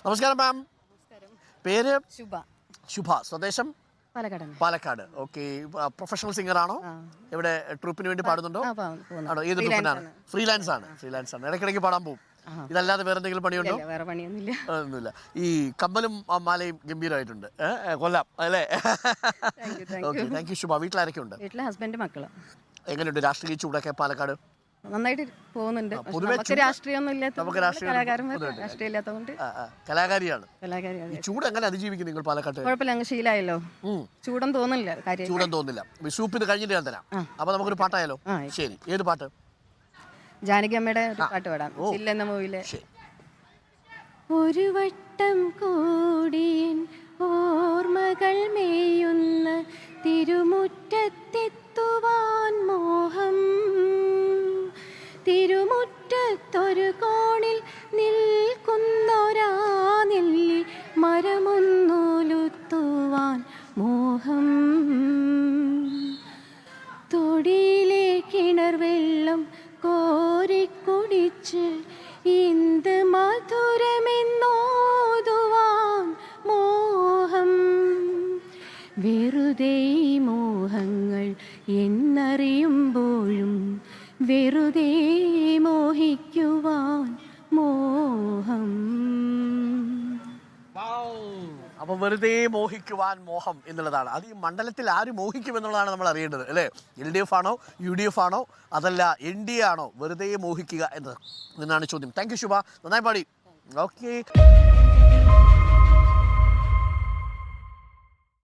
നമസ്കാരം മാം. പേര്? ശുഭ. സ്വദേശം? പാലക്കാട്. ഓക്കെ. പ്രൊഫഷണൽ സിംഗർ ആണോ? ഇവിടെ ട്രൂപ്പിന് വേണ്ടി പാടുന്നുണ്ടോ? ആണോ? ഏത് ട്രൂപ്പിനാണ്? ഫ്രീലാൻസ് ആണ്. ഇടയ്ക്കിടയ്ക്ക് പാടാൻ പോകും. ഇതല്ലാതെ വേറെ എന്തെങ്കിലും പണിയുണ്ടോ? ഒന്നുമില്ല. ഈ കമ്മലും മാലയും ഗംഭീരമായിട്ടുണ്ട്. കൊല്ലാം അല്ലേ? ഓക്കെ, താങ്ക് യു ശുഭ. വീട്ടിലാരൊക്കെ ഉണ്ട്? ഹസ്ബൻഡ്, മക്കള്. എങ്ങനെയുണ്ട് രാഷ്ട്രീയ ചൂടൊക്കെ പാലക്കാട്? നന്നായിട്ട് പോകുന്നുണ്ട്. കലാകാരിയാണ്. ചൂട് എങ്ങനെ അതിജീവിക്കും നിങ്ങൾ പാലക്കാട്? കുഴപ്പമില്ല, അങ്ങ് ശീലായല്ലോ. ചൂടൊന്നും തോന്നില്ല. സൂപ്പ് ഇത് കഴിഞ്ഞിട്ട് ഞാൻ തരാം. അപ്പൊ നമുക്കൊരു പാട്ടായാലോ? ശരി, ഏത് പാട്ട്? ജാനകി അമ്മയുടെ പാട്ട് പാടാം. എന്ന മൂവിയിലെ ഒരു വട്ടം കൂടിയൻ ഓർമ്മകൾ മേയുന്ന തിരുമുറ്റത്തെത്തുവാൻ മോഹം, തിരുമുറ്റത്തൊരു കോണിൽ നിൽക്കുന്നൊരാ നെല്ലി മരമൊന്നുലുത്തുവാൻ മോഹം, തൊടിയിലെ കിണർ വെള്ളം കോരിക്കുടിച്ച് ഇന്ത് മധുരമെന്നോതുവാൻ മോഹം, വെറുതെ മോഹങ്ങൾ എന്നറിയുമ്പോഴും വെറുതെ മോഹിക്കുവാൻ മോഹം. അപ്പൊ വെറുതെ മോഹിക്കുവാൻ മോഹം എന്നുള്ളതാണ്. അത് ഈ മണ്ഡലത്തിൽ ആര് മോഹിക്കും എന്നുള്ളതാണ് നമ്മൾ അറിയേണ്ടത് അല്ലേ? LDF ആണോ UDF ആണോ അതല്ല NDA ആണോ വെറുതെ മോഹിക്കുക എന്നാണ് ചോദ്യം. താങ്ക് യു ശുഭ, നന്നായി പാടി. ഓക്കെ.